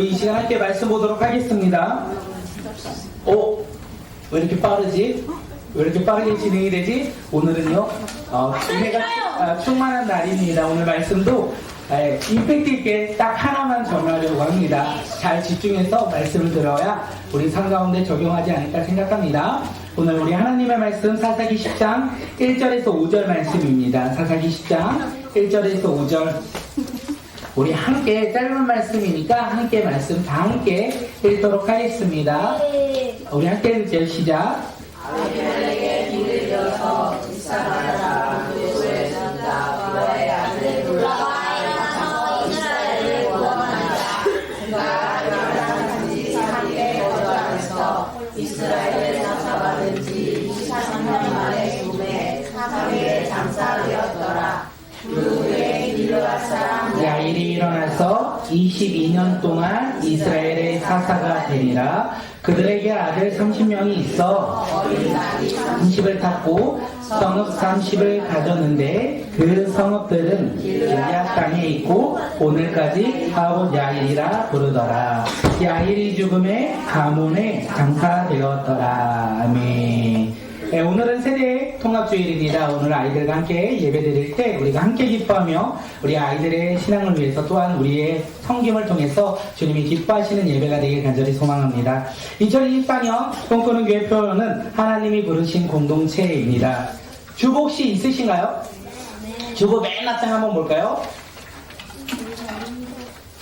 이 시간 함께 말씀 보도록 하겠습니다. 왜 이렇게 빠르지? 왜 이렇게 빠르게 진행이 되지? 오늘은요, 은혜가 충만한 날입니다. 오늘 말씀도 임팩트 있게 딱 하나만 전하려고 합니다. 잘 집중해서 말씀을 들어야 우리 삶 가운데 적용하지 않을까 생각합니다. 오늘 우리 하나님의 말씀 사사기 10장 1절에서 5절 말씀입니다. 사사기 10장 1절에서 5절. 우리 함께 짧은 말씀이니까 함께 말씀 다 함께 읽도록 하겠습니다. 우리 함께 읽죠. 시작. 아비멜렉의 길을 이어서 이스라엘아 그곳에 산다 그의 아들을 불러서 이스라엘을 구원하라. 그가 아비멜렉이 함께 거주하면서 이스라엘을 장사받은 지 23년 만에 죽음에 하루에 장사되었더라. 그 후에 길르앗 사람 야일이 일어나서 22년 동안 이스라엘의 사사가 되니라. 그들에게 아들 30명이 있어 30을 탔고 성읍 30을 가졌는데 그 성읍들은 길앗 땅에 있고 오늘까지 하봇 야일이라 부르더라. 야일이 죽음에 가문에 장사되었더라. 아멘. 네, 오늘은 세대 통합주일입니다. 오늘 아이들과 함께 예배 드릴 때 우리가 함께 기뻐하며 우리 아이들의 신앙을 위해서 또한 우리의 성김을 통해서 주님이 기뻐하시는 예배가 되길 간절히 소망합니다. 2024년 꿈꾸는 교회 표현은 하나님이 부르신 공동체입니다. 주보 혹시 있으신가요? 주보 맨 앞장 한번 볼까요?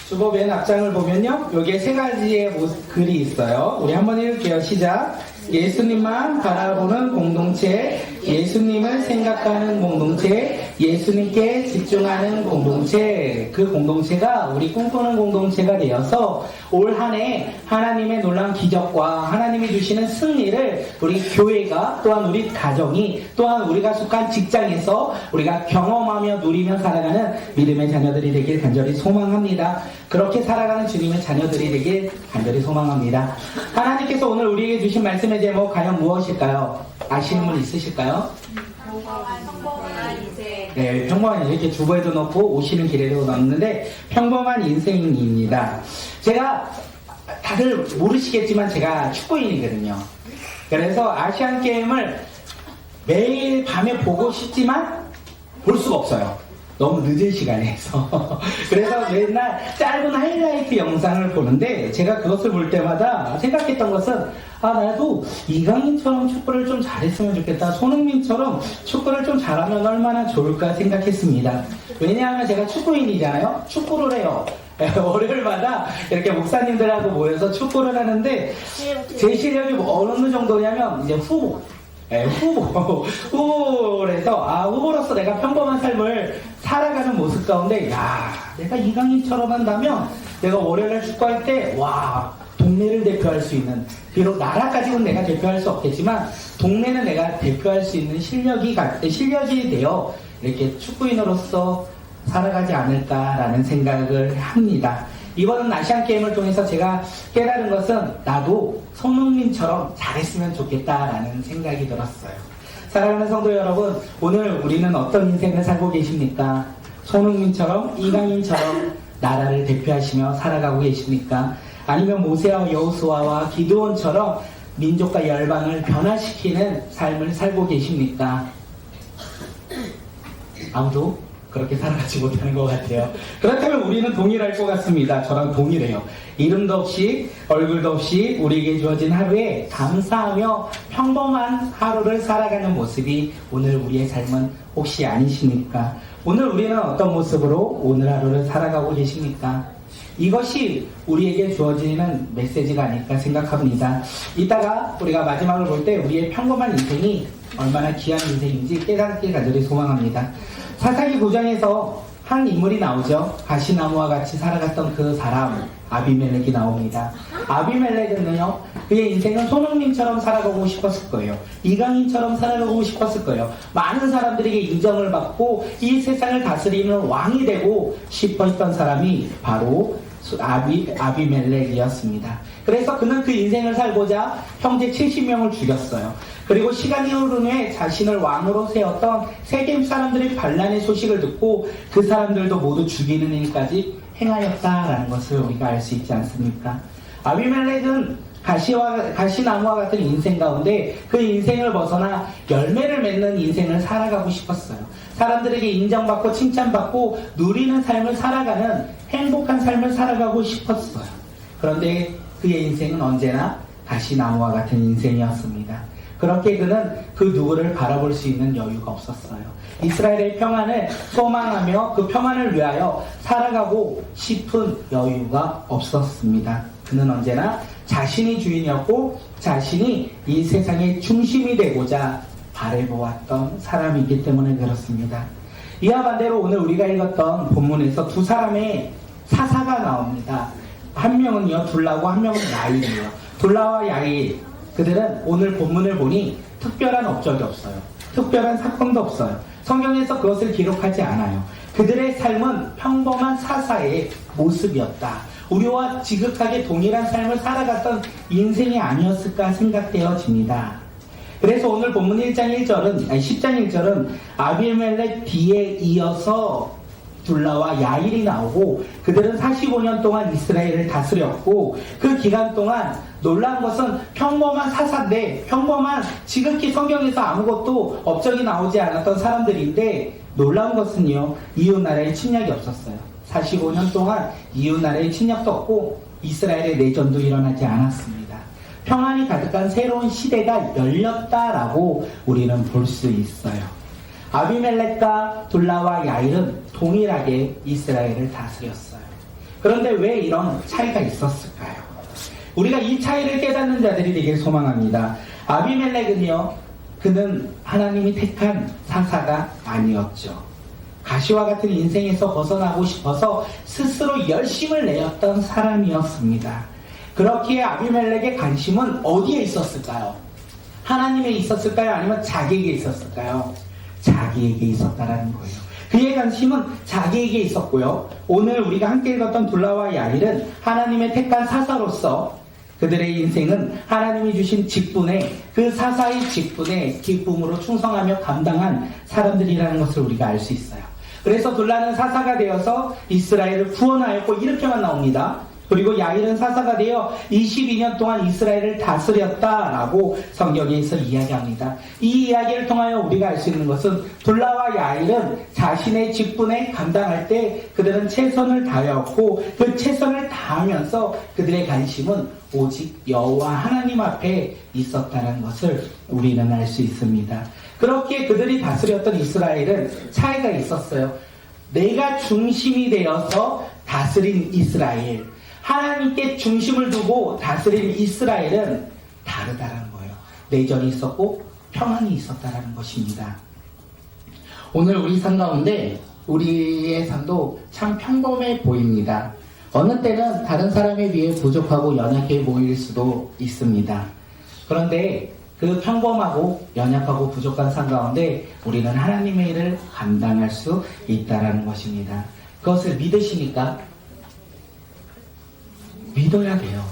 주보 맨 앞장을 보면요, 여기에 세 가지의 글이 있어요. 우리 한번 읽을게요. 시작. 예수님만 바라보는 공동체, 예수님을 생각하는 공동체, 예수님께 집중하는 공동체. 그 공동체가 우리 꿈꾸는 공동체가 되어서 올 한 해 하나님의 놀라운 기적과 하나님이 주시는 승리를 우리 교회가 또한 우리 가정이 또한 우리가 속한 직장에서 우리가 경험하며 누리며 살아가는 믿음의 자녀들이 되길 간절히 소망합니다. 그렇게 살아가는 주님의 자녀들이 되길 간절히 소망합니다. 하나님께서 오늘 우리에게 주신 말씀의 제목 과연 무엇일까요? 아시는 분 있으실까요? 평범한 인생. 네, 평범한 이렇게 주보에도 넣고 오시는 길에도 넣는데 평범한 인생입니다. 제가 다들 모르시겠지만 제가 축구인이거든요. 그래서 아시안 게임을 매일 밤에 보고 싶지만 볼 수가 없어요. 너무 늦은 시간에 해서. 그래서 맨날 짧은 하이라이트 영상을 보는데 제가 그것을 볼 때마다 생각했던 것은 나도 이강인처럼 축구를 좀 잘했으면 좋겠다. 손흥민처럼 축구를 좀 잘하면 얼마나 좋을까 생각했습니다. 왜냐하면 제가 축구인이잖아요. 축구를 해요. 월요일마다 이렇게 목사님들하고 모여서 축구를 하는데 제 실력이 어느 정도냐면 이제 후보래서 후보로서 내가 평범한 삶을 살아가는 모습 가운데 내가 이강인처럼 한다면 내가 월요일에 축구할 때 동네를 대표할 수 있는, 비록 나라까지는 내가 대표할 수 없겠지만 동네는 내가 대표할 수 있는 실력이 되어 이렇게 축구인으로서 살아가지 않을까라는 생각을 합니다. 이번 아시안게임을 통해서 제가 깨달은 것은 나도 손흥민처럼 잘했으면 좋겠다라는 생각이 들었어요. 사랑하는 성도 여러분, 오늘 우리는 어떤 인생을 살고 계십니까? 손흥민처럼, 이강인처럼 나라를 대표하시며 살아가고 계십니까? 아니면 모세와 여호수아와 기드온처럼 민족과 열방을 변화시키는 삶을 살고 계십니까? 아무도 그렇게 살아가지 못하는 것 같아요. 그렇다면 우리는 동일할 것 같습니다. 저랑 동일해요. 이름도 없이 얼굴도 없이 우리에게 주어진 하루에 감사하며 평범한 하루를 살아가는 모습이 오늘 우리의 삶은 혹시 아니십니까? 오늘 우리는 어떤 모습으로 오늘 하루를 살아가고 계십니까? 이것이 우리에게 주어지는 메시지가 아닐까 생각합니다. 이따가 우리가 마지막을 볼 때 우리의 평범한 인생이 얼마나 귀한 인생인지 깨닫길 간절히 소망합니다. 사사기 9장에서 한 인물이 나오죠. 가시나무와 같이 살아갔던 그 사람 아비멜렉이 나옵니다. 아비멜렉은요, 그의 인생은 손흥민처럼 살아가고 싶었을 거예요. 이강인처럼 살아가고 싶었을 거예요. 많은 사람들에게 인정을 받고 이 세상을 다스리는 왕이 되고 싶었던 사람이 바로 아비멜렉이었습니다. 그래서 그는 그 인생을 살고자 형제 70명을 죽였어요. 그리고 시간이 흐른 후에 자신을 왕으로 세웠던 세겜 사람들의 반란의 소식을 듣고 그 사람들도 모두 죽이는 일까지 행하였다라는 것을 우리가 알 수 있지 않습니까? 아비멜렉은 가시나무와 같은 인생 가운데 그 인생을 벗어나 열매를 맺는 인생을 살아가고 싶었어요. 사람들에게 인정받고 칭찬받고 누리는 삶을 살아가는 행복한 삶을 살아가고 싶었어요. 그런데 그의 인생은 언제나 가시나무와 같은 인생이었습니다. 그렇게 그는 그 누구를 바라볼 수 있는 여유가 없었어요. 이스라엘의 평안을 소망하며 그 평안을 위하여 살아가고 싶은 여유가 없었습니다. 그는 언제나 자신이 주인이었고 자신이 이 세상의 중심이 되고자 바라보았던 사람이기 때문에 그렇습니다. 이와 반대로 오늘 우리가 읽었던 본문에서 두 사람의 사사가 나옵니다. 한 명은요 둘라고 한 명은 야일이에요. 둘라와 야일, 그들은 오늘 본문을 보니 특별한 업적이 없어요. 특별한 사건도 없어요. 성경에서 그것을 기록하지 않아요. 그들의 삶은 평범한 사사의 모습이었다. 우리와 지극하게 동일한 삶을 살아갔던 인생이 아니었을까 생각되어집니다. 그래서 오늘 본문 10장 1절은 아비멜렉 뒤에 이어서 둘라와 야일이 나오고 그들은 45년 동안 이스라엘을 다스렸고 그 기간 동안 놀라운 것은 평범한 사사인데 평범한 지극히 성경에서 아무것도 업적이 나오지 않았던 사람들인데 놀라운 것은요 이웃나라의 침략이 없었어요. 45년 동안 이웃나라의 침략도 없고 이스라엘의 내전도 일어나지 않았습니다. 평안이 가득한 새로운 시대가 열렸다라고 우리는 볼 수 있어요. 아비멜렉과 둘라와 야일은 동일하게 이스라엘을 다스렸어요. 그런데 왜 이런 차이가 있었을까요? 우리가 이 차이를 깨닫는 자들이 되길 소망합니다. 아비멜렉은요, 그는 하나님이 택한 사사가 아니었죠. 가시와 같은 인생에서 벗어나고 싶어서 스스로 열심을 내었던 사람이었습니다. 그렇기에 아비멜렉의 관심은 어디에 있었을까요? 하나님에 있었을까요? 아니면 자기에게 있었을까요? 자기에게 있었다라는 거예요. 그의 관심은 자기에게 있었고요. 오늘 우리가 함께 읽었던 둘라와 야일은 하나님의 택한 사사로서 그들의 인생은 하나님이 주신 직분에 그 사사의 직분에 기쁨으로 충성하며 감당한 사람들이라는 것을 우리가 알 수 있어요. 그래서 둘라는 사사가 되어서 이스라엘을 구원하였고 이렇게만 나옵니다. 그리고 야일은 사사가 되어 22년 동안 이스라엘을 다스렸다라고 성경에서 이야기합니다. 이 이야기를 통하여 우리가 알 수 있는 것은 둘라와 야일은 자신의 직분에 감당할 때 그들은 최선을 다하였고 그 최선을 다하면서 그들의 관심은 오직 여호와 하나님 앞에 있었다는 것을 우리는 알 수 있습니다. 그렇게 그들이 다스렸던 이스라엘은 차이가 있었어요. 내가 중심이 되어서 다스린 이스라엘, 하나님께 중심을 두고 다스린 이스라엘은 다르다는 거예요. 내전이 있었고 평안이 있었다는 것입니다. 오늘 우리 삶 가운데 우리의 삶도 참 평범해 보입니다. 어느 때는 다른 사람에 비해 부족하고 연약해 보일 수도 있습니다. 그런데 그 평범하고 연약하고 부족한 삶 가운데 우리는 하나님의 일을 감당할 수 있다는 것입니다. 그것을 믿으시니까 믿어야 돼요.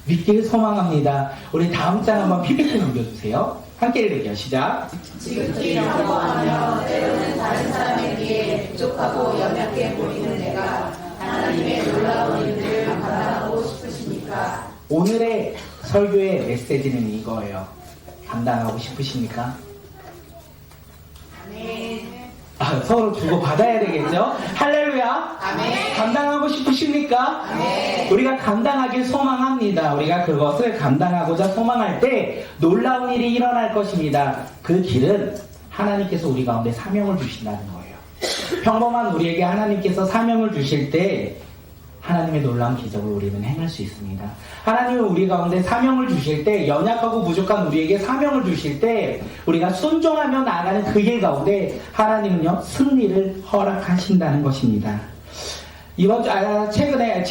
믿기를 소망합니다. 우리 다음 장 한번 PPT 넘겨주세요. 함께 읽을게요. 시작. 지극히 평범하며 때로는 다른 사람에 비해 부족하고 연약해 보이는 내가 하나님의 놀라운 일들을 감당하고 싶으십니까? 오늘의 설교의 메시지는 이거예요. 감당하고 싶으십니까? 아멘. 서로 주고 받아야 되겠죠? 할렐루야! 아멘. 감당하고 싶으십니까? 아멘. 우리가 감당하길 소망합니다. 우리가 그것을 감당하고자 소망할 때 놀라운 일이 일어날 것입니다. 그 길은 하나님께서 우리 가운데 사명을 주신다는 거예요. 평범한 우리에게 하나님께서 사명을 주실 때 하나님의 놀라운 기적을 우리는 행할 수 있습니다. 하나님은 우리 가운데 사명을 주실 때, 연약하고 부족한 우리에게 사명을 주실 때 우리가 순종하며 나아가는 그 길 가운데 하나님은요 승리를 허락하신다는 것입니다. 이번 최근에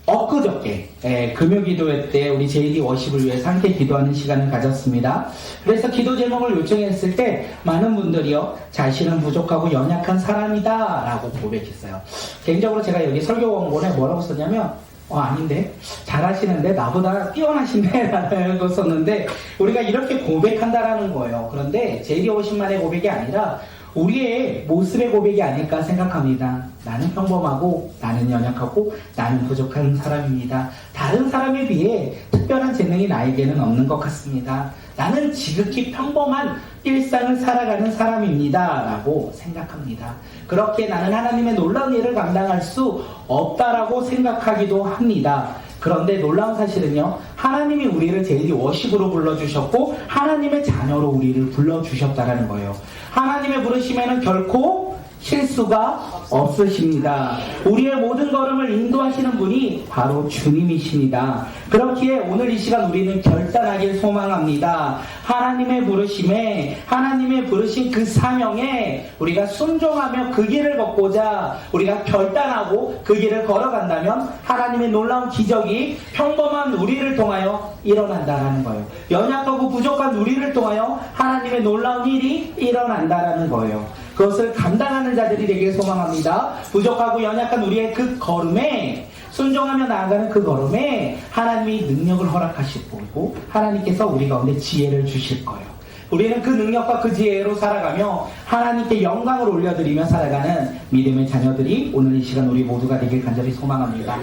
엊그저께 금요기도회 때 우리 JD 워십을 위해서 함께 기도하는 시간을 가졌습니다. 그래서 기도 제목을 요청했을 때 많은 분들이요 자신은 부족하고 연약한 사람이다 라고 고백했어요. 개인적으로 제가 여기 설교 원본에 뭐라고 썼냐면 아닌데 잘하시는데 나보다 뛰어나신데 라고 썼는데 우리가 이렇게 고백한다라는 거예요. 그런데 JD 워십만의 고백이 아니라 우리의 모습의 고백이 아닐까 생각합니다. 나는 평범하고 나는 연약하고 나는 부족한 사람입니다. 다른 사람에 비해 특별한 재능이 나에게는 없는 것 같습니다. 나는 지극히 평범한 일상을 살아가는 사람입니다. 라고 생각합니다. 그렇게 나는 하나님의 놀라운 일을 감당할 수 없다라고 생각하기도 합니다. 그런데 놀라운 사실은요, 하나님이 우리를 제일 워십으로 불러주셨고 하나님의 자녀로 우리를 불러주셨다라는 거예요. 하나님의 부르심에는 결코 실수가 없으십니다. 우리의 모든 걸음을 인도하시는 분이 바로 주님이십니다. 그렇기에 오늘 이 시간 우리는 결단하길 소망합니다. 하나님의 부르심에, 하나님의 부르신 그 사명에 우리가 순종하며 그 길을 걷고자 우리가 결단하고 그 길을 걸어간다면 하나님의 놀라운 기적이 평범한 우리를 통하여 일어난다라는 거예요. 연약하고 부족한 우리를 통하여 하나님의 놀라운 일이 일어난다라는 거예요. 그것을 감당하는 자들이 되길 소망합니다. 부족하고 연약한 우리의 그 걸음에, 순종하며 나아가는 그 걸음에 하나님이 능력을 허락하실 거고 하나님께서 우리 가운데 지혜를 주실 거예요. 우리는 그 능력과 그 지혜로 살아가며 하나님께 영광을 올려드리며 살아가는 믿음의 자녀들이 오늘 이 시간 우리 모두가 되길 간절히 소망합니다.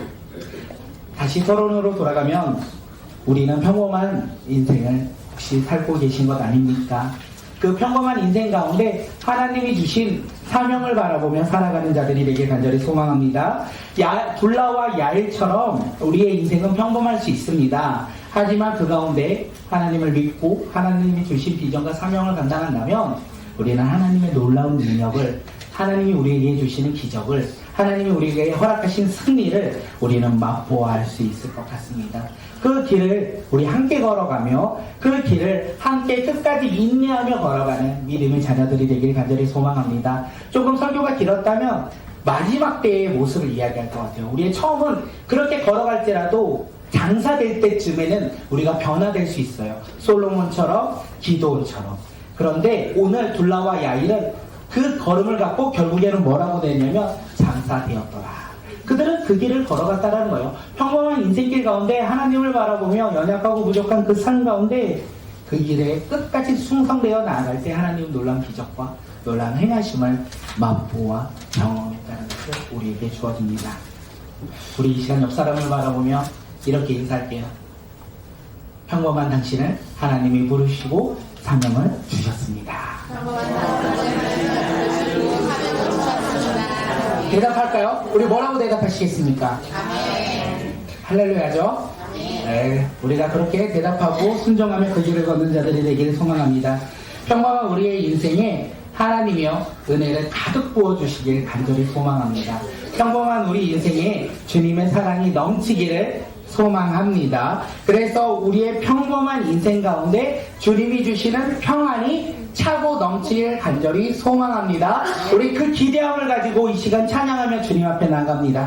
다시 서론으로 돌아가면 우리는 평범한 인생을 혹시 살고 계신 것 아닙니까? 그 평범한 인생 가운데 하나님이 주신 사명을 바라보며 살아가는 자들이 되길 간절히 소망합니다. 둘라와 야일처럼 우리의 인생은 평범할 수 있습니다. 하지만 그 가운데 하나님을 믿고 하나님이 주신 비전과 사명을 감당한다면 우리는 하나님의 놀라운 능력을, 하나님이 우리에게 주시는 기적을, 하나님이 우리에게 허락하신 승리를 우리는 맛보아할 수 있을 것 같습니다. 그 길을 우리 함께 걸어가며 그 길을 함께 끝까지 인내하며 걸어가는 믿음의 자녀들이 되길 간절히 소망합니다. 조금 설교가 길었다면 마지막 때의 모습을 이야기할 것 같아요. 우리의 처음은 그렇게 걸어갈지라도 장사될 때쯤에는 우리가 변화될 수 있어요. 솔로몬처럼, 기도원처럼. 그런데 오늘 둘라와 야일은 그 걸음을 갖고 결국에는 뭐라고 되냐면 장사되었더라. 그들은 그 길을 걸어갔다라는 거예요. 평범한 인생길 가운데 하나님을 바라보며 연약하고 부족한 그 삶 가운데 그 길에 끝까지 충성되어 나아갈 때 하나님은 놀라운 기적과 놀라운 행하심을 맛보아 경험했다는 것을 우리에게 주어집니다. 우리 이 시간 옆 사람을 바라보며 이렇게 인사할게요. 평범한 당신을 하나님이 부르시고 사명을 주셨습니다. 대답할까요? 우리 뭐라고 대답하시겠습니까? 아멘. 할렐루야죠? 네, 우리가 그렇게 대답하고 순종하며 그 길을 걷는 자들이 되기를 소망합니다. 평범한 우리의 인생에 하나님이여 은혜를 가득 부어주시길 간절히 소망합니다. 평범한 우리 인생에 주님의 사랑이 넘치기를 소망합니다. 그래서 우리의 평범한 인생 가운데 주님이 주시는 평안이 차고 넘치길 간절히 소망합니다. 우리 그 기대함을 가지고 이 시간 찬양하며 주님 앞에 나갑니다.